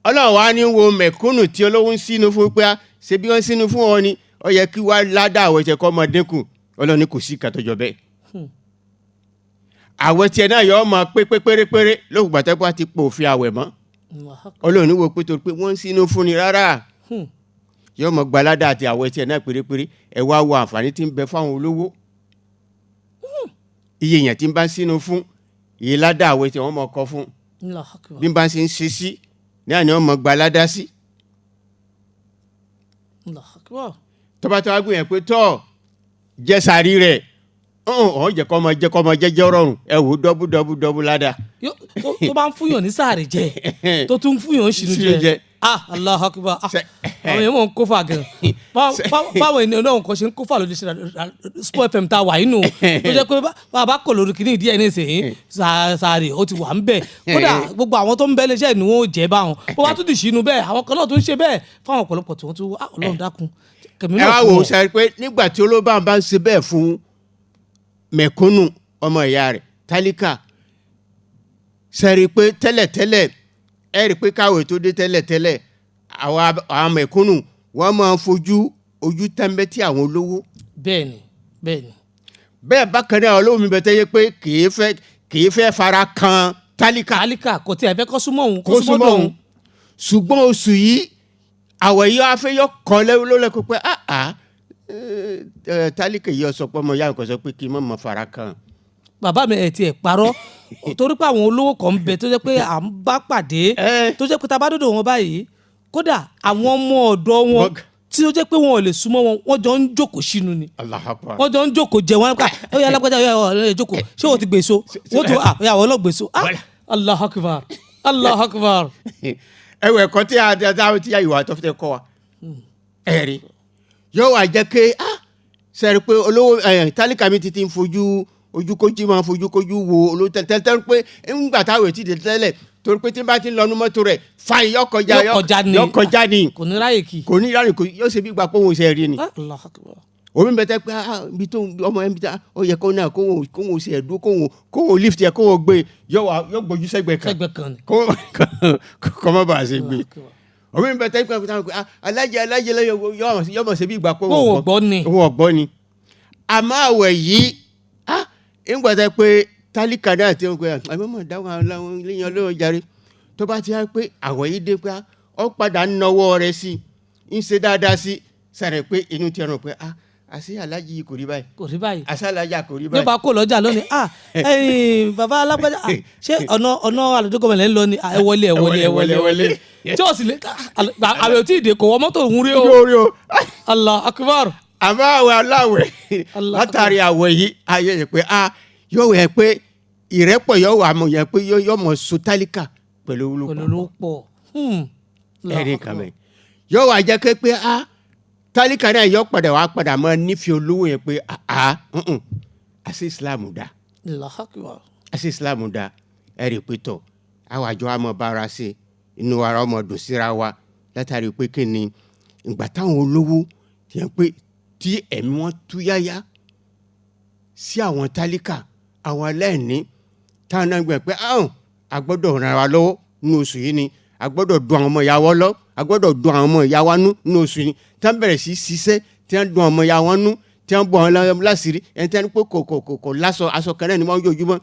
Ọlọ́run wá ní wo mẹ̀kúnnù tí olówó ń sínú fún pé ṣe bí wọ́n sínú fún wọn ni ó yẹ kí wá ládà àwọn ìṣẹ̀kọ́ ọmọ dínkù Ọlọ́run ní kò sí ìkàtọ́jọ bẹ́ẹ̀. Àwẹ̀ tiẹ̀ náà yọ ọmọ pérépéré lóògùn gbàtẹ́ bá ti pò òfin àwẹ̀ mọ́. Ọlọ́run ní wo pé torí pé wọ́n ń sínú fún ni rárá. Yọ ọmọ gbalada àti àwẹ̀ tiẹ̀ náà pérépéré ẹ wá wo àǹfààní tí ń bẹ fáwọn olówó. Iye èèyàn tí ń bá sínú fún iye ládà àwẹ̀ tí wọ́n mọ̀ kọ́ fún. Bí n bá ṣe ń ṣe sí náà ni wọ́n mọ̀ gbalada sí. Tọ́ba tó wá gbìyànjú pé tọ́ jẹ́ sàárì rẹ̀ ọ̀hún jẹ́ kọ́ ọmọ jẹ́jẹ́ rọrùn ẹ wò dọ́bù ládà.
Tó bá ń fúnyàn ní sàárì jẹ tó tún fúnyàn ṣìnú jẹ Allahu Akbar àwọn èèyàn mọ̀ ń kófà gan báwọn ènìyàn náà kò ṣe ń kófà lójú Sport FM tá a wà inú tó jẹ́ pé bàbá kò lórí kìíní ìdí ẹ̀ ní ìsìn sàárì ó ti wà ń bẹ̀ kódà gbogbo àwọn tó ń bẹ léṣẹ́ ni wọ́n ó jẹ́ báwọn bó bá tún di ṣìnú bẹ́ẹ̀ àwọn kan náà tún ṣe bẹ́ẹ̀ fáwọn ọ̀pọ̀lọpọ̀ tí wọ́n tún Ọlọ́run dákun.
Ẹ wá wò ó sáré pé nígbà tí olóbá bá ń ṣe bẹ́ẹ̀ fún mẹ̀kúnnù ọmọ ìyá rẹ̀ tálíkà sẹ́rí pé tẹ́lẹ̀tẹ́lẹ̀ ẹ rí pé káwé tó dé tẹ́lẹ̀tẹ́lẹ̀ àwọn mẹ̀kúnnù wọ́n máa ń fojú ojú tẹ́ńbẹ́ tí àwọn olówó.
Bẹ́ẹ̀ni.
Bẹ́ẹ̀ bákan náà olówó mi bẹ tẹ́yẹ pé kì í fẹ́ fara kan tálíkà
kò tí ẹ fẹ́ kó súnmọ́ òun.
Ṣùgbọ́n oṣù yìí àwọ̀ yìí wá fẹ́ yọ kàn lólẹ́kọ̀ọ́ pé tálíkà yìí ọ̀sọ̀ pọ̀ mọ́ yá nǹkan sọ pé kí n mọ̀ fara kan.
Bàbá mi ẹ̀ tiẹ̀ parọ́ torí pé àwọn olówó kan ń bẹ tó jẹ́ pé à ń bá pàdé tó jẹ́ pé tá a bá dọ̀dọ̀ wọn báyìí kódà àwọn ọmọ ọ̀dọ́ wọn tí ó jẹ́ pé wọn ò lè súnmọ́ wọn wọ́n jọ ń jókòó sínú ni wọ́n jọ ń jókòó jẹ wọn ká ó yà lágbájá ó yà jókòó ṣé o ti gbèso wọ́n tún yà wọ́n lọ gbèso Allahu Akbar Allahu Akbar.
Ẹ̀wẹ̀ ẹ̀kọ́ tí a ìwà tó fi tẹ́ kọ́ wa ẹ̀rí yóò wá jẹ́ pé sẹ́rí pé olówó tálíkà mi ti ń fojú ojúkójú máa fojúkójú wo olótẹ́tẹ́ pé ńgbà táwọn ètí tẹ́lẹ̀ torí pé tí bá ti ń lọ́nu mọ́tò rẹ̀ fain yọ kọjá ni
kò ní ráyè kì
yóò ṣe bí gbà pé òun ṣe rí ni. Omi bẹ̀tẹ̀ pé ibi tó ọmọ ẹ̀mí ta ó yẹ kó náà kóhun ṣe ẹ̀dú kóhun lift yẹ kóhun gbé yọ gbójú sẹ́gbẹ̀ kan kọ́ mọ́ bá a ṣe gbé. Omi bẹ̀tẹ̀ pé alájẹ yọ mọ̀ ṣe bí gbà pé òun ọ̀gbọ́n ni. Àmọ́ àwẹ̀ yìí ìgbàdá pé tálíkà náà ti ń pè àmọ́ dáwọn aláwọn iléyàn lóò jarí tó bá ti há pé àwọ̀ yìí dé pé ó padà ń nawọ́ rẹ̀ sí ń ṣe dáadáa sí sàrẹ̀ pé inú ti rùn pé àṣé alájì kò rí báyìí àṣé alájà kò rí báyìí.
nípa kó lọ́jà lónìí bàbá alágbájá ṣé ọ̀nà àlùdókòmọ̀lẹ́ ń lọ ni ẹ wọlé tí ó sì lè àwẹ̀ tí ìdè kò wọ́n mọ́tò òun rí o Allah akbar.
Àmọ́ àwẹ̀ aláwẹ̀ látàrí àwẹ̀ yìí ayé yẹ pé yóò yẹ pé ìrẹ́pọ̀ yóò wà mọ̀ yẹ pé yóò mọ̀ so tálíkà pẹ̀lú olùpọ̀ ẹ̀rí kan mẹ́ yóò wà jẹ́ pé tálíkà náà yóò padà mọ́ nífẹ̀ẹ́ olówó yẹn pé àṣẹ Islam dá àṣẹ Islam dá ẹ̀rí pé tọ̀ àwọn àjọ àmọ́ bára ṣe inú ara ọmọ dùn síra wa látàrí pé kí ni ìgbà táwọn olówó yẹn pé tí ẹ̀mí wọn tú yáyá sí àwọn tálíkà àwọn aláìní táwọn náà gbẹ pé a gbọ́dọ̀ ràn wá lọ́wọ́ ní oṣù yìí ni a gbọ́dọ̀ dun àwọn ọmọ ìyá wa lọ a gbọ́dọ̀ dun àwọn ọmọ ìyá wa nú ní oṣù yìí tí wọ́n bẹ̀rẹ̀ sí ṣiṣẹ́ tí wọ́n dun ọmọ ìyá wọn nú tí wọ́n bọ̀ wọn láṣìírí ẹni tí wọ́n pé kò lásọ aṣọ kan náà ni wọ́n yójúmọ́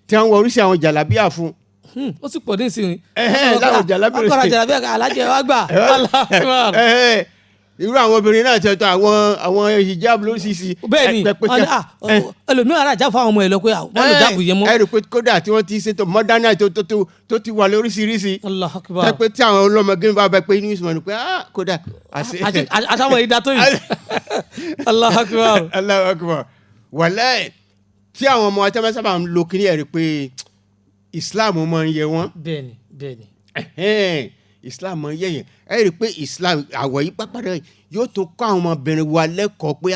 tí wọ́n wọ oríṣi àwọn jàlábíà fún.
Ó sì pọ̀ ní ìsìn
láwọn jàlábíà
akọ̀rọ̀ jàlábíà alájẹ wa gbà
irú àwọn obìnrin náà tẹ̀tọ̀ àwọn hijab lóṣìṣì.
Bẹ́ẹ̀ni ẹlòmíràn alájà fún àwọn ọmọ ẹ̀ lọ pé wọ́n lè jáàbù yẹn mọ́.
ẹ rí i pé kódà tí wọ́n ti ṣètò mọ́dánà tó ti wà lóríṣiríṣi.
Allahu Akbar.
tẹ́ pé tí àwọn ọlọ́mọge bá bẹ pé inú ìsúnmọ́ ni pé kódà.
àtàwọn ìdá tó yìí. Allahu Akbar.
Allahu Akbar. wàlẹ́ tí àwọn ọmọ atẹ́mẹ́ sábà ń lo kíní ẹ̀ rí i pé Islam máa ń yẹ wọ́n.
Bẹ́ẹ̀ni.
Islam máa ń yẹ yẹn ẹ rí i pé Islam àwọ̀ yìí pápádà yóò tún kọ́ àwọn ọmọbìnrin wa lẹ́kọ̀ọ́ pé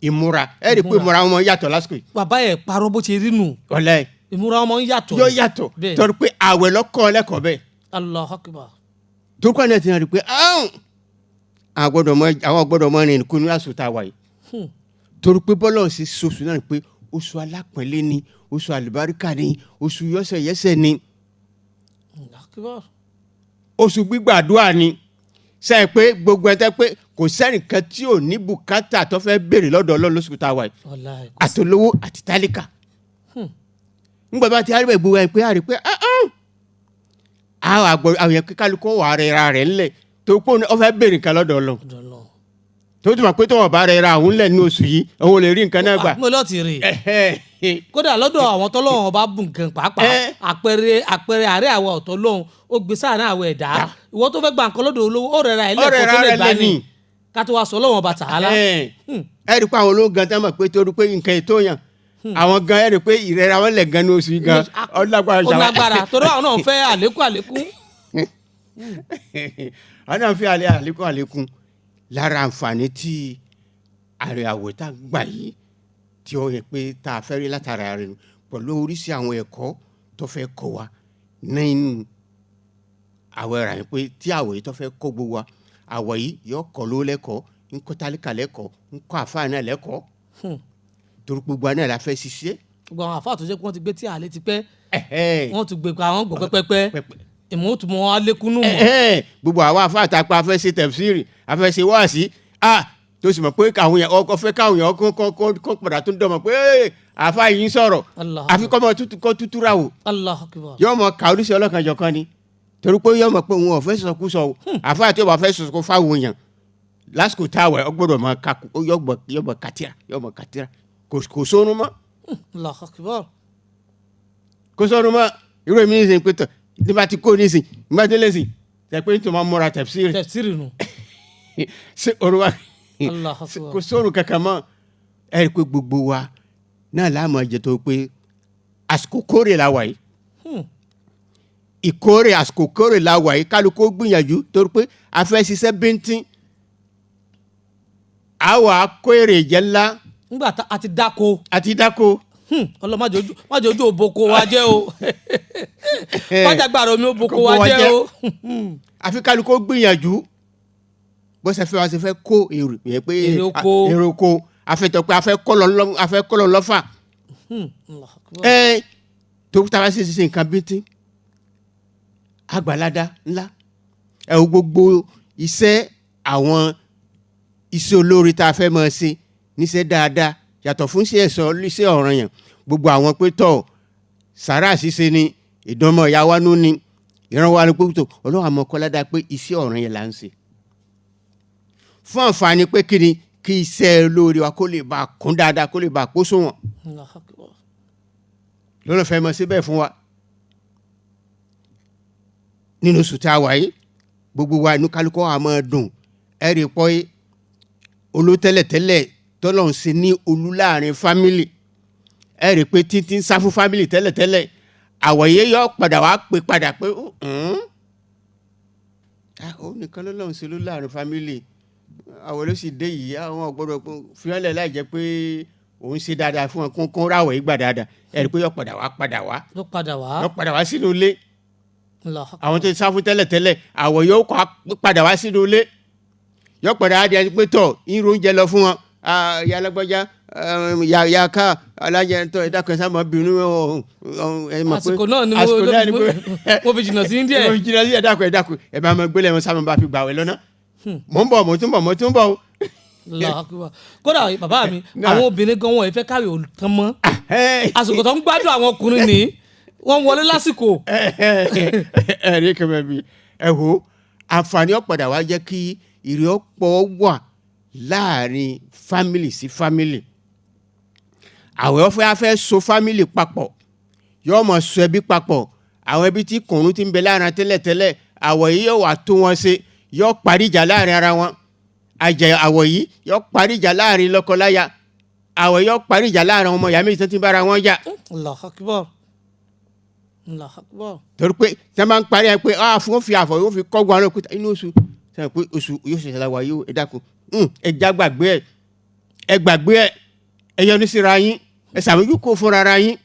ìmúra ẹ rí i pé ìmúra wọn yàtọ̀ lásìkò yìí.
Bàbá ẹ̀ parọ́ bó ṣe rí nù.
Ọ̀lẹ́
ìmúra wọn yàtọ̀.
yóò yàtọ̀ torí pé àwẹ̀ lọ́kọ́ lẹ́kọ̀ọ́ bẹ́ẹ̀.
Allahu Akbar.
tó kọ́ ẹ̀ ti rí i pé àwọn gbọ́dọ̀ mọ rìn kúnú àsùtà wa yìí. torí pé bọ́lá ṣe oṣù náà pé oṣù alápọ̀nlé ni oṣù àlùbáríkà ni oṣù yọ́sẹ̀yẹ́sẹ̀ ni oṣù gbígbàdúrà ni ṣe pé gbogbo ẹ̀ tẹ́ pé kò sẹ́nìkan tí ò ní bùkátà tó fẹ́ béèrè lọ́dọ̀ Ọlọ́run lóṣù tá a wà yìí àtolówó àti tálíkà ńgbà bá ti àríwá ìgbòho ẹ̀ pé àrí pé àwọn yẹn kíkálukú wà rẹ̀ rẹ̀ ńlẹ̀ tó pọ̀ ó fẹ́ béèrè nǹkan lọ́dọ̀ Ọlọ́run tó tún mọ̀ pé tó wọ́n bá rẹ̀ ra àwọn ńlẹ̀ ní oṣù yìí òun ò lè rí nǹkan náà gbà.
mo lọ́ọ́ ti rè kódà lọ́dọ̀ àwọn tọ́lọ́run ọba bùn nǹkan pàápàá àpẹẹrẹ àárẹ̀ àwọ̀ ọ̀tọ̀ lọ́hùn ó gbé sáàrin àwọ̀ ẹ̀dá ìwọ tó fẹ́ gba nǹkan lọ́dọ̀ olówó ó rẹ̀ ra ẹ̀ lẹ́kọ̀ọ́ tó lè gbà ní ká tó wá sọ lọ́wọ́n ọba tààlà.
ẹ rí i pé àwọn olóhùn gan tán mọ̀ pé torí pé nǹkan ètò yàn àwọn gan ẹ rí i pé ìrẹ́ra wọn lẹ̀ gan ní oṣù yìí gan
ọlágbára torí àwọn náà fẹ́ àlékún
àwọn náà fẹ́ àlékún lára àǹfààní tí àrẹ àwẹ̀ tá a gbà yìí tí ó yẹ pé tá a fẹ́ rí látara rẹ̀ pẹ̀lú oríṣi àwọn ẹ̀kọ́ tó fẹ́ kọ́ wa nínú àwẹ̀ rà yín pé tí àwẹ̀ yìí tó fẹ́ kọ́ gbogbo wa àwẹ̀ yìí yóò kọ́ ló lẹ́kọ̀ọ́ ń kọ́ tálíkà lẹ́kọ̀ọ́ ń kọ́ àfáà náà lẹ́kọ̀ọ́ torí gbogbo àná la fẹ́ ṣiṣẹ́.
gbogbo àwọn àfáà tó jẹ́ pé wọ́n ti gbé tí àlè ti pẹ́ wọ́n ti gbé àwọn gbọ̀ pẹ́pẹ́pẹ́ ìmọ̀ ó tún mọ́ alékúnú mọ́.
gbogbo àwọn àfáà tá a pa afẹ́ ṣe tẹ̀fsírì afẹ́ ṣe wáàsí tó sì mọ̀ pé káwọn yẹn ọkọ̀ fẹ́ káwọn yẹn kọ́ padà tó ń dọ̀ mọ̀ pé àfáà yìí ń sọ̀rọ̀ àfi kọ́ mọ̀ kọ́ tútúra wò yóò mọ̀ ká oríṣi ọlọ́kanjọ̀kan ni torí pé yóò mọ̀ pé òun ọ̀fẹ́ sọ̀kúsọ o àfáà tí ó bá fẹ́ sọ̀kú fáwọn èèyàn lásìkò táwẹ̀ ọ gbọ́dọ̀ mọ̀ ká yọ̀bọ̀ kàtìrà kò sóorun mọ́ kò sóorun mọ́ irú èmi ní ìsìn pé tọ̀ ní bá ti kó ní ìsìn ní bá délé ìsìn tẹ̀ pé nítorí máa múra tẹ̀fsírì
nù
ṣé orun wa kò sóorun kankan mọ́ ẹ rí i pé gbogbo wa náà láàmú ẹ̀jẹ̀ tó pé àsìkò kórè la wà yìí ìkórè àsìkò kórè la wà yìí kálukú gbìyànjú torí pé a fẹ́ ṣiṣẹ́ bíntín àwa kó èrè jẹ́ ńlá.
nígbà tá a ti dáko. májò ojú òboko wa jẹ́ o májàgbára omi òboko wa jẹ́ o.
àfi kálukú gbìyànjú bó ṣe fẹ́ wá ṣe fẹ́ kó èrè oko àfẹ́tọ̀ pé afẹ́ kọ́lọ̀ lọ́fà. tó tá a bá ṣe ṣe nǹkan bíntín àgbàládá ńlá ẹ wo gbogbo iṣẹ́ àwọn iṣẹ́ olóore tá a fẹ́ máa ṣe níṣẹ́ dáadáa yàtọ̀ fún iṣẹ́ ọ̀ràn yẹn gbogbo àwọn pé tọ̀ sàrà ṣíṣe ni ìdánmọ̀ ìyá wa nú ni ìran wa ni pé tó ọlọ́run àmọ́ kọ́ládá pé iṣẹ́ ọ̀ràn yẹn là ń ṣe fún àǹfààní pé kí ni kí iṣẹ́ olóore wa kó lè bá a kún dáadáa kó lè bá a kó sóhun lọ́nà fẹ́ máa ṣe bẹ́ẹ̀ fún wa nínú oṣù tá a wà yìí gbogbo wa inú kálukọ́ wa máa dùn ẹ̀rì pọ́ yìí olótẹ́lẹ̀tẹ́lẹ̀ tọ́lọ̀ ń ṣe ní olú láàrin fámìlì ẹ̀rì pé títí ń sá fún fámìlì tẹ́lẹ̀tẹ́lẹ̀ àwọ̀yé yọ padà wá pé padà pé ó nìkan lọ́lọ́ ń ṣe olú láàrin fámìlì àwọn ló sì dé yìí àwọn ọ̀gbọ́dọ̀ fíọ́lẹ̀ láì jẹ́ pé òun ṣe dáadáa fún wọn kó ráwọ̀ yìí gbà dáadáa ẹ̀rì pé yọ padà wá sínú ilé àwọn tó ti sá fún tẹ́lẹ̀tẹ́lẹ̀ àwọ̀ yóò padà wá sínú ilé yóò padà á di ẹni pé tọ̀ irú oúnjẹ lọ fún wọn ya alágbájá ya ká alájẹ tó ìdákan sábà bínú
àsìkò náà ni mo fi jìnnà sí díẹ̀.
mo fi jìnnà sí ẹ̀dákun ẹ̀ bá máa gbélé wọn sábà bá fi gbà wẹ̀ lọ́nà mò ń bọ̀ mo tún bọ̀ o.
kódà bàbá mi àwọn obìnrin gan wọn ìfẹ́ káwé olùtàn mọ́ àsìkò tó ń gbádùn àwọn ọkùnrin nìyí wọ́n wọlé lásìkò.
ẹ̀rí kẹ́mẹ́ bi ẹ̀ wò àǹfààní ọ̀padà wá jẹ́ kí ìrẹ́pọ̀ wà láàrin fámìlì sí fámìlì àwẹ̀ ọ̀fẹ́ afẹ́ so fámìlì papọ̀ yóò mọ̀ so ẹbí papọ̀ àwọn ẹbí tí kùnrin ti ń bẹ láàrin tẹ́lẹ̀tẹ́lẹ̀ àwẹ̀ yìí yóò wà tó wọn ṣe yóò parí ìjà láàrin ara wọn àwẹ̀ yìí yóò parí ìjà láàrin lọ́kọláya àwẹ̀ yóò parí ìjà láàrin ọmọ ìyá méjì tó ti bára wọn jà.
Allahu Akbar.
torí pé tí wọ́n máa ń parí ẹ pé fún fi àfọ̀ yóò fi kọ́gbọ́n àwọn òkúta inú oṣù sọ pé oṣù yóò ṣẹ̀ṣẹ̀ la wà yóò ẹ dákun ẹja gbàgbé ẹ yọnu síra yín ẹ sàmójú kó fúnra ara yín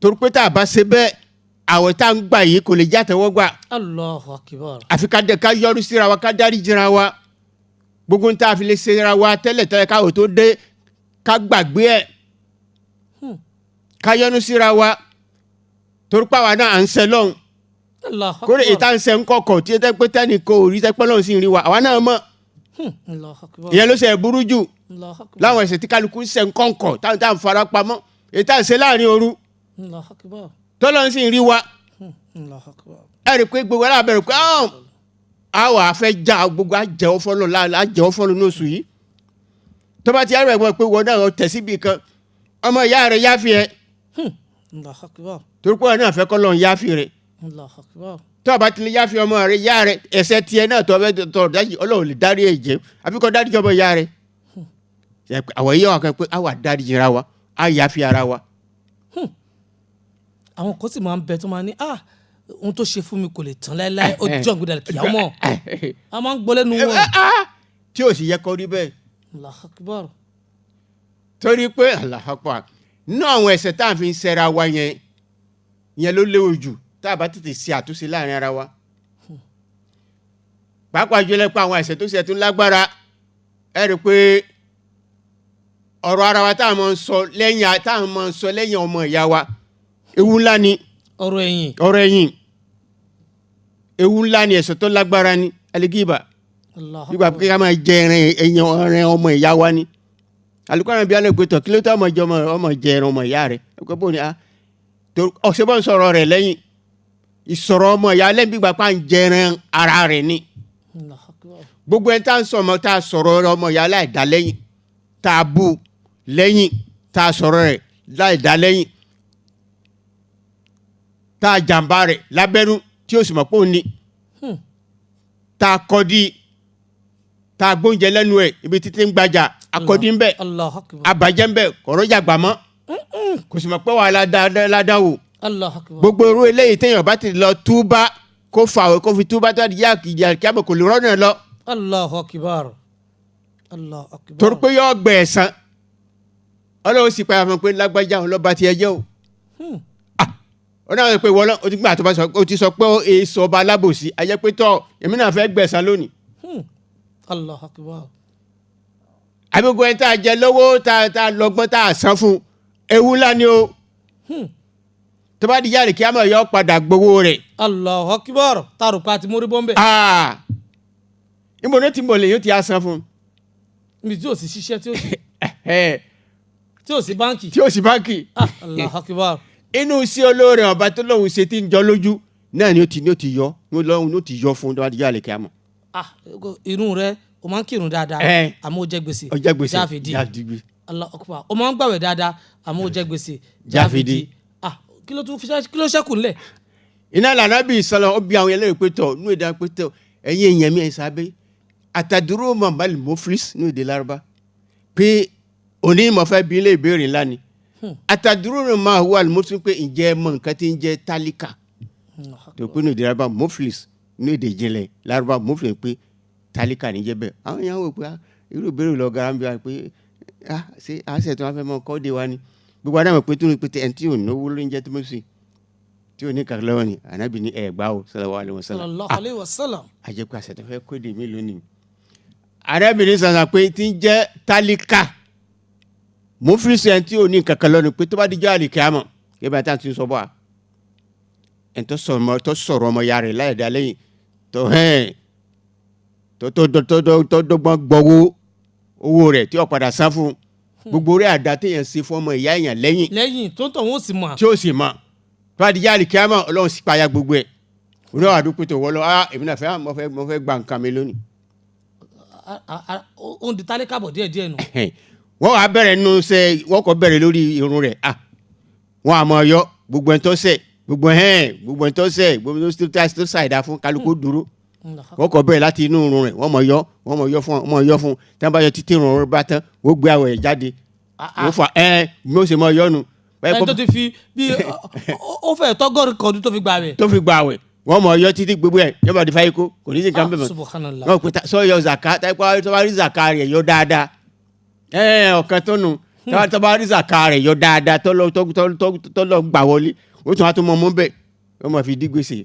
torí pé tá a bá ṣe bẹ́ẹ̀ àwẹ̀ tá a ń gbà yìí kò lè já tẹ́wọ́ gbà.
Allahu Akbar.
àfi ká yọnu síra wa ká dárí jìra wa gbogbo ń tá a fi lè ṣe ra wa tẹ́lẹ̀tẹ́lẹ̀ káwọ̀ tó dé ká gbàgbé ẹ̀ ká yọnu síra wa torí pé àwa náà à ń ṣẹ lọ́hùn kórè ìta ń ṣe ń kọ̀kọ̀ tí ẹ tẹ́ pé tẹ́nìkan ò rí tẹ́pẹ́ lọ́hùn sí rí wa àwa náà mọ̀ ìyẹn ló ṣe burú jù láwọn ẹ̀ṣẹ̀ tí kálukú ń ṣe ńkọ̀ǹkọ̀ táwọn fara pamọ́ èyí tá à ń ṣe láàrin òru tọ́lọ́ ń sì rí wa ẹ rí i pé gbogbo alábẹ̀rẹ̀ pé àwọn àfẹ́ já gbogbo àjẹwọ́ fọ́lọ́ ní oṣù yìí tó bá ti yára ẹ̀gbọ́n pé wọ́n náà tẹ̀ síbi kan ọmọ ìyá rẹ̀ yáfi ẹ̀ torí pé wọn náà fẹ́ kọ́ lọ́n yáfi rẹ̀ tó o bá ti lè yáfi ọmọ rẹ̀ yá rẹ̀ ẹ̀ṣẹ̀ tiẹ̀ náà tó o bẹ́ tọ̀ dájú Ọlọ́run lè dárí ẹ̀jẹ̀ àfi kọ́ dárí jọmọ ìyá rẹ̀ àwọn yíyá wa kan pé àwa dárí jìra wa á yáfi ara wa.
àwọn kan sì máa ń bẹ tó máa ní ohun tó ṣe fún mi kò lè tán láéláé ó jọ̀ gbọdọ̀ kìyàwó mọ́ a máa ń gbọ́ lẹ́nu wọn.
tí ò sì yẹ kọ́ rí bẹ́ẹ̀.
Allahu Akbar.
torí pé Allahu Akbar nínú àwọn ẹ̀ṣẹ̀ tá à ń fi ṣẹra wa yẹn ló léwu jù tá a bá tètè ṣe àtúnṣe láàrin ara wa. pàápàá jùlọ pé àwọn ẹ̀ṣẹ̀ tó ṣe tún lágbára ẹ rí i pé ọ̀rọ̀ ara wa tá a máa ń sọ lẹ́yìn ọmọ ìyá wa ewu ńlá ni.
ọ̀rọ̀
ẹ̀yìn ewu ńlá ni ẹ̀ṣẹ̀ tó lágbára ni aligiba nígbà pé ká máa jẹ ẹran ọmọ ìyá wa ni alukóran bí alẹ́ gbẹtọ̀ kí ló tó ọmọ jẹ ẹran ọmọ ìyá rẹ̀ ẹ̀kọ́ bó ni ọ̀sẹ̀ bọ́ ń sọ̀rọ̀ rẹ̀ lẹ́yìn ìsọ̀rọ̀ ọmọ ìyá lẹ́yìn gbígbà pa ń jẹ ẹran ara rẹ̀ ni gbogbo ẹ̀ tá ń sọ̀mọ́ tá a sọ̀rọ̀ ọmọ ìyá láìdá lẹ́yìn tá a bú lẹ́yìn tá a sọ̀rọ̀ rẹ̀ láìdá lẹ́yìn tá a jàǹbá rẹ̀ lábẹ́nú tí ó sì mọ̀ pé ó ní tá a kọ́ di tá a gbóúnjẹ lẹ́nu ẹ̀ ibi títí ń gbajà akọ́dí ń bẹ̀ abàjẹ́ ń bẹ̀ kọ̀rọ̀ yàgbà mọ́ kò sì mọ̀ pé wà ládàáwò gbogbo irú eléyìí téèyàn bá ti lọ túbá kó fàwé kó fi túbá tó yá ìjà kí a bọ̀ kò lè rọ́nà lọ.
Allahu Akbar. Allahu Akbar.
torí pé yóò gbẹ ẹ̀san Ọlọ́run sì pa àfọ̀n pé lágbájá òun lọ́ba ti ẹjẹ́ o. ó náà pé wọ́n o ti gbà tó bá sọ o ti sọ pé èso ọba alábòsí ayé pé tọ́ èmi náà fẹ́ gbẹ̀san lónìí.
Allahu Akbar.
àbíkú ẹ̀ tá a jẹ lówó tá a lọ́gbọ́n tá a san fún ewu ńlá ni o. tó bá di jáde kí a máa yọ padà gbowó rẹ̀.
Allahu Akbar. tàrùkọ àti mórí bọ́m̀bẹ̀.
ìmọ̀ ní ti mọ̀lẹ́ yóò ti a san fún.
mi tí o sì ṣiṣẹ́ tí o sì báńkì. Allahu Akbar.
inú sí olóore ọba tó lóun ṣe tí ń jọ lójú náà ni ó ti yọ lọ́hùn ó ti yọ fún tó bá di jáde kí a mọ̀.
irun rẹ o máa ń kírun dáadáa àmọ́ o jẹ gbèsè jáfìdí. Allahu Akbar. o máa ń gbàwẹ̀ dáadáa àmọ́ o jẹ gbèsè jáfìdí. kí ló ṣẹ́kù ńlẹ̀.
iná lànà bí ìsọlọ ó bí àwọn ẹlẹ́rìí pé tọ̀ nínú èdè pé tọ̀ ẹ̀yin èèyàn mi ẹ̀ sábẹ́ àtàdúró mọ̀mọ́lì mọ́fíìsì nínú èdè lárúbá pé òní mo fẹ́ bi ilé ìbéèrè ńlá ni àtàdúró máa wà mọ́fíìsì pé ǹjẹ́ mọ nǹkan tí ń jẹ́ tálíkà tó pé nínú èdè lárúbá mọ́fíìsì nínú èdè ìjìnlẹ̀ lárúbá mọ́fíìsì pé tálíkà níjẹ́ bẹ́ẹ̀ àwọn èèyàn wò pé irú ìbéèrè lọ gara ń bí wa pé ṣé àṣẹ tí wọ́n fẹ́ mọ kọ́ de wa ni gbogbo adámọ̀ pé tó ní pété ẹni tí ò náwó ló ń jẹ́ tó mọ̀ sí tí ò ní kàkẹ́ lọ́wọ́ ni ànábì ní ẹ̀gbá o sallallahu alaihi wasallam àjẹpẹ́ àṣẹ tó fẹ́ kó de mí lónìí ànábì ní sàṣà pé tí ń jẹ́ tálíkà mọ́fíìsì ẹni tí ò ní kàkẹ́ lọ́wọ́ ni pé tó bá dijọ́ àlìkíyàmọ̀ kí bá tá à ń tún sọ bọ́ a ẹni tó sọ̀rọ̀ ọmọ ya rẹ̀ láyé dá lẹ́yìn tó dọ́gbọ́n gbọ́wọ́ owó rẹ̀ tí ó padà san fún gbogbo orí àdá téèyàn ṣe fún ọmọ ìyá èèyàn lẹ́yìn
tó ń tọ̀ wọ́n sì mọ̀.
tí ó sì mọ̀ tó bá di jáde kíámọ̀ Ọlọ́run sì payá gbogbo ẹ̀ òun náà àdúgbò tó wọ́ lọ èmi náà mo fẹ́ gba nǹkan mi lónìí.
ó ń di tálíkà bọ̀ díẹ̀ nù.
wọ́n wàá bẹ̀rẹ̀ nínú sẹ́ wọ́n kọ́ bẹ̀rẹ̀ lórí irun rẹ̀ wọ́n àmọ́ ọyọ́ gbogbo ẹ̀ tó sẹ̀ gbogbo ẹ̀ tó sẹ̀ gbogbo tó ṣàìdá fún kálukú dúró wọ́n kọ́ bẹ̀rẹ̀ láti inú irun rẹ̀ wọ́n mọ̀ yọ fún tí wọ́n bá yọ títí irun rẹ̀ bá tán wọ́n gbé àwọ̀ ẹ̀ jáde wọ́n fà bí ó ṣe mọ̀ yọnu.
ẹ tó ti fi bí ó fẹ́ tọ́gọ́rùn kan tó fi gbà wẹ̀.
wọ́n mọ̀ yọ títí gbogbo ẹ̀ yọba di fáyín kó kò ní sí nǹkan bẹ́ẹ̀ mọ́. wọ́n pe sọ yọ zaka tó bá rí zaka rẹ̀ yọ dáadáa ọ̀kan tó nù tó bá rí zaka rẹ̀ yọ dáadáa tó lọ gbà wọlé ó tún wá tó mọ mọ́ bẹ́ẹ̀ wọ́n mọ̀ fi dí gbèsè.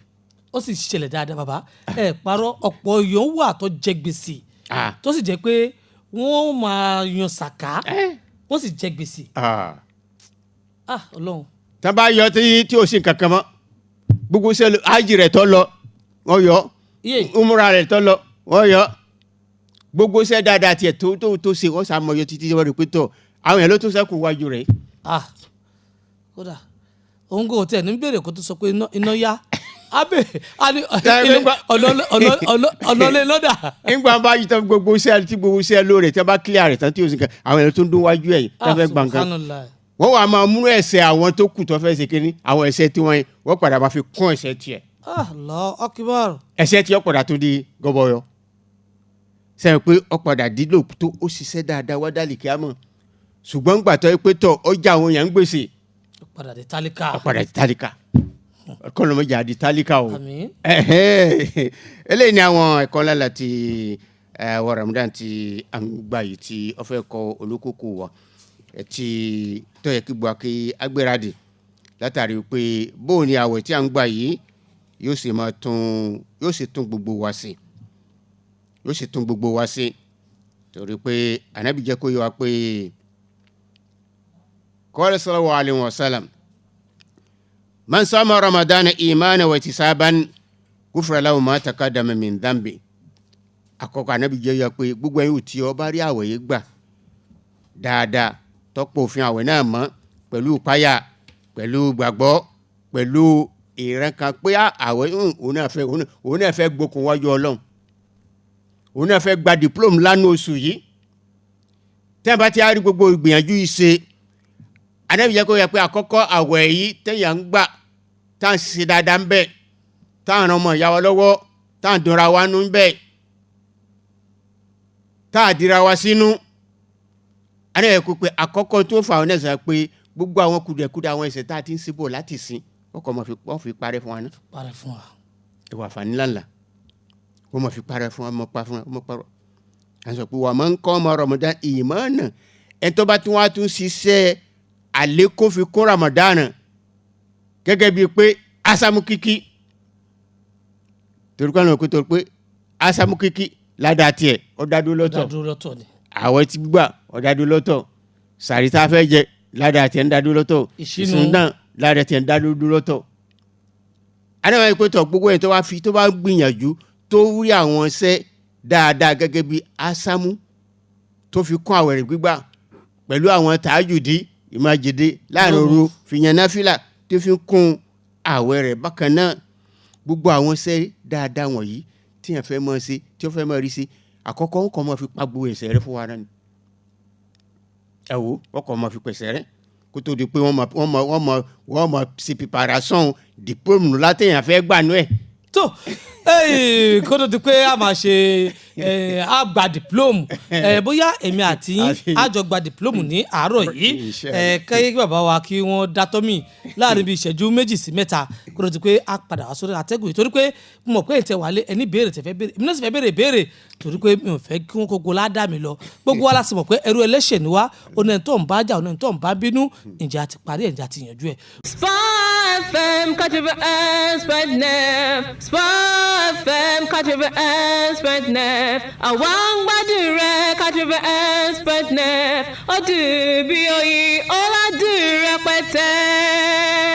ó sì ṣẹlẹ̀ dáadáa bàbá parọ́ ọ̀pọ̀ èèyàn wà tó jẹ gbèsè tó sì jẹ́ pé wọ́n máa yan sàká wọ́n sì jẹ gbèsè. Ọlọ́run.
tá a bá yọ tí o sì kankan mọ́ gbogbo sẹ́lu ájì rẹ̀ tó lọ wọ́n yọ umra rẹ̀ tó lọ wọ́n yọ gbogbo iṣẹ́ dáadáa tiẹ̀ tó ṣe wọ́n sàmọ̀yọ títí wọ́n rí pé tọ̀ àwọn èèyàn ló tún sẹ́kù wájú rẹ̀.
kódà òun kò tẹ̀ ní bèrè kó tó sọ pé iná yá abẹ ọ̀nà lọ́dà.
nígbà bá yí tán gbogbo iṣẹ́ lóore tí wọ́n bá kílíà rẹ̀ tán tí yóò sì kàn àwọn èèyàn tó ń dún wájú ẹ̀ tó fẹ́ gbà nǹkan. wọ́n wà máa mú ẹ̀ṣẹ̀ àwọn tó kù tó fẹ́ ṣe kínní àwọn ẹ̀ṣẹ̀ tí wọ́n padà máa fi kún ẹ̀ṣẹ̀ tiẹ̀.
Allahu Akbar.
ẹ̀ṣẹ̀ tí ó padà tó di gọbọyọ. sẹ́yìn pé ó padà dídò tó ó ṣiṣẹ́ dáadáa wá dálì kíámọ̀ ṣùgbọ́n gbàtọ́ pé tọ̀ ọjà àwọn èèyàn ń gbèsè.
ó padà di tálíkà.
kọlọmọjà di tálíkà o.
àmín.
eléyìí ni àwọn ẹ̀kọ́ ńlá láti wọ Ramadan tí à ń gbà yìí tí ó fẹ́ kọ́ olókòkò wa tí tó yẹ kí gbọ́ kí agbéradì látàrí pé bóun ni àwẹ̀ tí à ń gbà yìí yóò sì tún gbogbo wa sí torí pé Ànábì jẹ́ kó yé wa pé qala sallallahu alayhi wa sallam man sama Ramadana imana wa ihtisaban gufira lahu ma taqaddama min dhanbi. Àkọ́kọ́ Ànábì jẹ́ yọ pé gbogbo ẹ̀yin tí ó bá rí àwẹ̀ yìí gbà dáadáa tọ́pọ̀ òfin àwẹ̀ náà mọ́ pẹ̀lú ìpáyà pẹ̀lú gbàgbọ́ pẹ̀lú ìrẹ́kan pé àwẹ̀ òun náà fẹ́ gbókun wájú Ọlọ́run òun náà fẹ́ gba diplome lánàá oṣù yìí tẹ́ ẹ bá ti rí gbogbo ìgbìyànjú yìí ṣe Ànábì jẹ́ kó yẹ pé àkọ́kọ́ àwẹ̀ yìí tẹ́yà ń gbà tá à ń ṣe dáadáa ń bẹ̀ tá à ń ran ọmọ ìyá wa lọ́wọ́ tá à ń dunra wa nú ń bẹ̀ tá à dira wa sínú Ànábì jẹ́ kó pé àkọ́kọ́ tó fà wọn ẹ̀sán pé gbogbo àwọn kùdẹ̀kùdẹ̀ àwọn ẹ̀ṣẹ̀ tá a ti ń ṣe bọ̀ láti sìn wọ́n fi parẹ́ fún wa ná.
parẹ́ fún wa.
ìwà àǹfààní ńláńlá wọ́n mọ̀ fi parẹ́ fún wa ọmọ pa fún wa ọmọ parọ́ à ń sọ pé wà máa ń kọ́ ọmọ Ramadan ìmọ̀ọ́nà ẹ̀ tó bá tún wá tún ṣiṣẹ́ àlékún fi kún Ramadan gẹ́gẹ́ bíi pé asámú kíkí torí pé asámú kíkí ládàá tiẹ̀ ó dádúró lọ́tọ̀
ni.
àwẹ̀ tí gbígbà ó dádúró lọ́tọ̀ sàrí tá a fẹ́ jẹ ládàá tiẹ̀ ń dádúró lọ́tọ̀ ìsúná náà ládàá tiẹ̀ ń dádúró lọ́tọ̀. adéwà yìí pé tọ̀ gbogbo yẹn tó bá gbìyànjú tó rí àwọn iṣẹ́ dáadáa gẹ́gẹ́ bíi asámú tó fi kún àwẹ̀ rẹ̀ gbígbà pẹ̀lú àwọn tàájùdí ìmájèdè láàrin òru fìyàn náfìlà tó fi kún àwẹ̀ rẹ̀ bákan náà gbogbo àwọn iṣẹ́ dáadáa wọ̀nyí tí yẹn fẹ́ mọ̀ ṣe tí ó fẹ́ mọ̀ rí sí àkọ́kọ́ wọn kọ́ mọ̀ fi pa gbogbo ẹ̀ṣẹ̀ rẹ̀ fún wa náà ni ẹ wo wọn kọ́ mọ̀ fi pẹ̀ṣẹ̀ rẹ̀ kó tó di pé wọ́n mọ̀ ṣe preparation diplôme látẹ̀yàn fẹ́ gbà nú ẹ̀.
tó kó tó di pé a máa ṣe a gba diplôme bóyá èmi àti yín a jọ gba diplôme ní àárọ̀ yìí kẹ́yẹ́ bàbá wa kí wọ́n dátọ́ mi láàrin bíi ìṣẹ́jú 2 sí 3 kó tó di pé a padà wá sórí àtẹ́gùn torí pé mo mọ̀ pé ètè wà lé ẹni béèrè tẹ̀fẹ́ béèrè èmi náà sì fẹ́ béèrè torí pé mi ò fẹ́ kí wọ́n kókó ládàá mi lọ gbogbo wa la sì mọ̀ pé ẹrú ẹlẹ́ṣẹ̀ ni wá oní ẹni tó ń bá jà oní ẹni tó ń bá bínú ǹjẹ́ a ti parí ẹ̀ ǹjẹ́ a ti yànjú ẹ̀.
Spar FM 89.9 Spar FM 89.9 àwa ń gbádùn rẹ̀ 89.9 ó dùn bí oyin ó ládùn rẹpẹtẹ.